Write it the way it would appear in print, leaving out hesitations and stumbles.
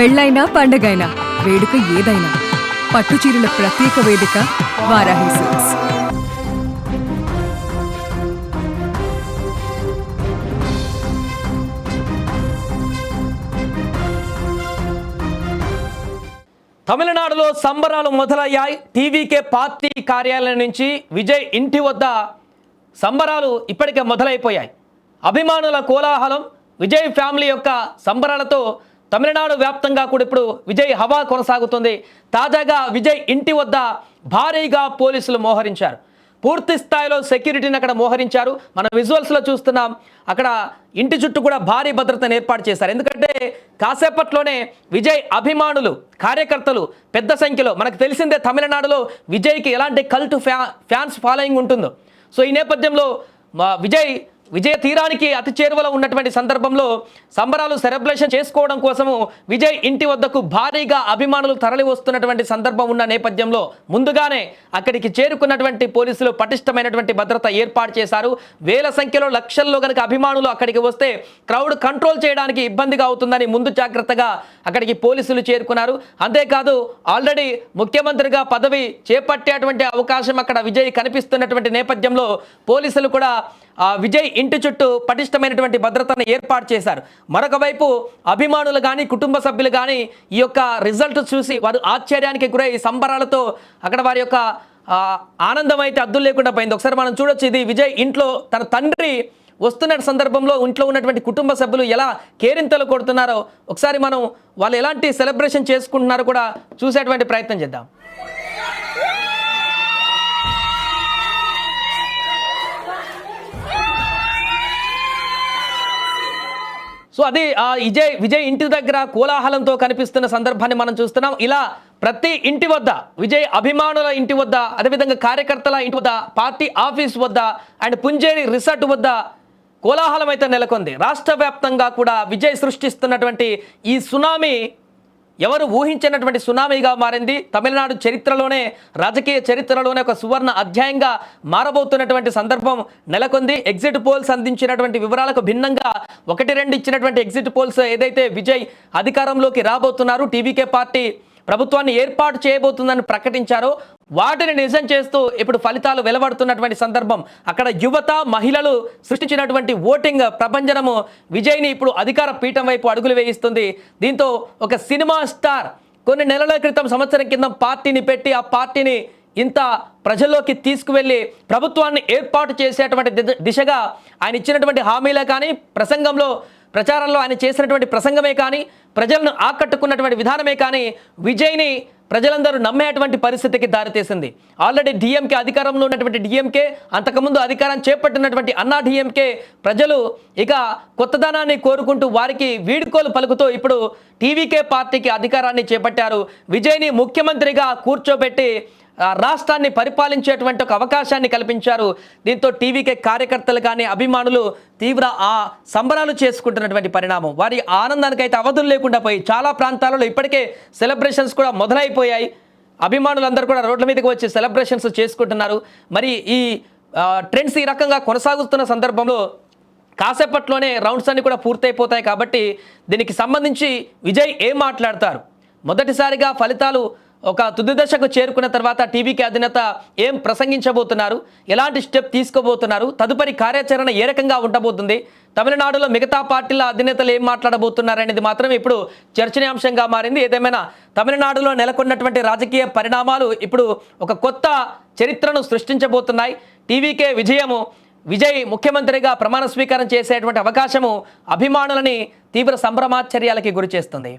పెళ్ళైనా పండగైనా వేడుక ఏదైనా పట్టుచీరల ప్రత్యేక వేదిక వారాహి సిల్క్స్. తమిళనాడులో సంబరాలు మొదలయ్యాయి. టీవీకే పార్టీ కార్యాలయం నుంచి విజయ్ ఇంటి వద్ద సంబరాలు ఇప్పటికే మొదలైపోయాయి. అభిమానుల కోలాహలం, విజయ్ ఫ్యామిలీ యొక్క సంబరాలతో తమిళనాడు వ్యాప్తంగా కూడా ఇప్పుడు విజయ్ హవా కొనసాగుతుంది. తాజాగా విజయ్ ఇంటి వద్ద భారీగా పోలీసులు మోహరించారు. పూర్తి స్థాయిలో సెక్యూరిటీని అక్కడ మోహరించారు. మనం విజువల్స్లో చూస్తున్నాం. అక్కడ ఇంటి చుట్టూ కూడా భారీ భద్రతను ఏర్పాటు చేశారు. ఎందుకంటే కాసేపట్లోనే విజయ్ అభిమానులు, కార్యకర్తలు పెద్ద సంఖ్యలో, మనకు తెలిసిందే తమిళనాడులో విజయ్కి ఎలాంటి కల్ట్ ఫ్యాన్స్ ఫాలోయింగ్ ఉంటుందో. సో ఈ నేపథ్యంలో విజయ తీరానికి అతి చేరువలో ఉన్నటువంటి సందర్భంలో సంబరాలు సెలబ్రేషన్ చేసుకోవడం కోసము విజయ్ ఇంటి వద్దకు భారీగా అభిమానులు తరలి వస్తున్నటువంటి సందర్భం ఉన్న నేపథ్యంలో ముందుగానే అక్కడికి చేరుకున్నటువంటి పోలీసులు పటిష్టమైనటువంటి భద్రత ఏర్పాటు చేశారు. వేల సంఖ్యలో, లక్షల్లో కనుక అభిమానులు అక్కడికి వస్తే క్రౌడ్ కంట్రోల్ చేయడానికి ఇబ్బందిగా అవుతుందని ముందు జాగ్రత్తగా అక్కడికి పోలీసులు చేరుకున్నారు. అంతేకాదు, ఆల్రెడీ ముఖ్యమంత్రిగా పదవి చేపట్టేటువంటి అవకాశం అక్కడ విజయ్ కనిపిస్తున్నటువంటి నేపథ్యంలో పోలీసులు కూడా విజయ్ ఇంటి చుట్టూ పటిష్టమైనటువంటి భద్రతను ఏర్పాటు చేశారు. మరొక వైపు అభిమానులు కానీ, కుటుంబ సభ్యులు కానీ ఈ యొక్క రిజల్ట్ చూసి వారు ఆశ్చర్యానికి గురై సంబరాలతో అక్కడ వారి యొక్క ఆనందం అయితే అద్దులు లేకుండా పోయింది. ఒకసారి మనం చూడొచ్చు, ఇది విజయ్ ఇంట్లో తన తండ్రి వస్తున్న సందర్భంలో ఇంట్లో ఉన్నటువంటి కుటుంబ సభ్యులు ఎలా కేరింతలు కొడుతున్నారో ఒకసారి మనం వాళ్ళు ఎలాంటి సెలబ్రేషన్ చేసుకుంటున్నారో కూడా చూసేటువంటి ప్రయత్నం చేద్దాం. సో అది విజయ్ ఇంటి దగ్గర కోలాహలంతో కనిపిస్తున్న సందర్భాన్ని మనం చూస్తున్నాం. ఇలా ప్రతి ఇంటి వద్ద, విజయ్ అభిమానుల ఇంటి వద్ద, అదేవిధంగా కార్యకర్తల ఇంటి వద్ద, పార్టీ ఆఫీస్ వద్ద అండ్ పుంజేరి రిసార్ట్ వద్ద కోలాహలం అయితే నెలకొంది. రాష్ట్ర వ్యాప్తంగా కూడా విజయ్ సృష్టిస్తున్నటువంటి ఈ సునామీ ఎవరు ఊహించినటువంటి సునామీగా మారింది. తమిళనాడు చరిత్రలోనే, రాజకీయ చరిత్రలోనే ఒక సువర్ణ అధ్యాయంగా మారబోతున్నటువంటి సందర్భం నెలకొంది. ఎగ్జిట్ పోల్స్ అందించినటువంటి వివరాలకు భిన్నంగా 1-2 ఇచ్చినటువంటి ఎగ్జిట్ పోల్స్ ఏదైతే విజయ్ అధికారంలోకి రాబోతున్నారు, టీవీకే పార్టీ ప్రభుత్వాన్ని ఏర్పాటు చేయబోతుందని ప్రకటించారో వాటిని నిజం చేస్తూ ఇప్పుడు ఫలితాలు వెలువడుతున్నటువంటి సందర్భం. అక్కడ యువత, మహిళలు సృష్టించినటువంటి ఓటింగ్ ప్రభంజనము విజయ్ని ఇప్పుడు అధికార పీఠం వైపు అడుగులు వేయిస్తుంది. దీంతో ఒక సినిమా స్టార్ కొన్ని నెలల క్రితం, సంవత్సరం కింద పార్టీని పెట్టి ఆ పార్టీని ఇంత ప్రజల్లోకి తీసుకువెళ్ళి ప్రభుత్వాన్ని ఏర్పాటు చేసేటువంటి దిశగా ఆయన ఇచ్చినటువంటి హామీలే కానీ, ప్రచారంలో ఆయన చేసినటువంటి ప్రసంగమే కానీ, ప్రజలను ఆకట్టుకున్నటువంటి విధానమే కానీ విజయ్ని ప్రజలందరూ నమ్మేటువంటి పరిస్థితికి దారితీసింది. ఆల్రెడీ డిఎంకే అధికారంలో ఉన్నటువంటి డిఎంకే, అంతకుముందు అధికారం చేపట్టినటువంటి అన్నా డిఎంకే ప్రజలు ఇక కొత్తదనాన్ని కోరుకుంటూ వారికి వీడుకోలు పలుకుతూ ఇప్పుడు టీవీకే పార్టీకి అధికారాన్ని చేపట్టారు. విజయ్ని ముఖ్యమంత్రిగా కూర్చోబెట్టి రాష్ట్రాన్ని పరిపాలించేటువంటి ఒక అవకాశాన్ని కల్పించారు. దీంతో టీవీకే కార్యకర్తలు కానీ, అభిమానులు తీవ్ర సంబరాలు చేసుకుంటున్నటువంటి పరిణామం. వారి ఆనందానికి అయితే అవధులు లేకుండా పోయి చాలా ప్రాంతాలలో ఇప్పటికే సెలబ్రేషన్స్ కూడా మొదలైపోయాయి. అభిమానులందరూ కూడా రోడ్ల మీదకి వచ్చి సెలబ్రేషన్స్ చేసుకుంటున్నారు. మరి ఈ ట్రెండ్స్ ఈ రకంగా కొనసాగుతున్న సందర్భంలో కాసేపట్లోనే రౌండ్స్ అన్ని కూడా పూర్తయిపోతాయి. కాబట్టి దీనికి సంబంధించి విజయ్ ఏం మాట్లాడతారు, మొదటిసారిగా ఫలితాలు ఒక తుది దశకు చేరుకున్న తర్వాత టీవీకి అధినేత ఏం ప్రసంగించబోతున్నారు, ఎలాంటి స్టెప్ తీసుకోబోతున్నారు, తదుపరి కార్యాచరణ ఏ రకంగా ఉండబోతుంది, తమిళనాడులో మిగతా పార్టీల అధినేతలు ఏం మాట్లాడబోతున్నారు అనేది మాత్రం ఇప్పుడు చర్చనీయాంశంగా మారింది. ఏదేమైనా తమిళనాడులో నెలకొన్నటువంటి రాజకీయ పరిణామాలు ఇప్పుడు ఒక కొత్త చరిత్రను సృష్టించబోతున్నాయి. టీవీకే విజయ్ ముఖ్యమంత్రిగా ప్రమాణ స్వీకారం చేసేటువంటి అవకాశము అభిమానులని తీవ్ర సంభ్రమాశ్చర్యాలకి గురి చేస్తుంది.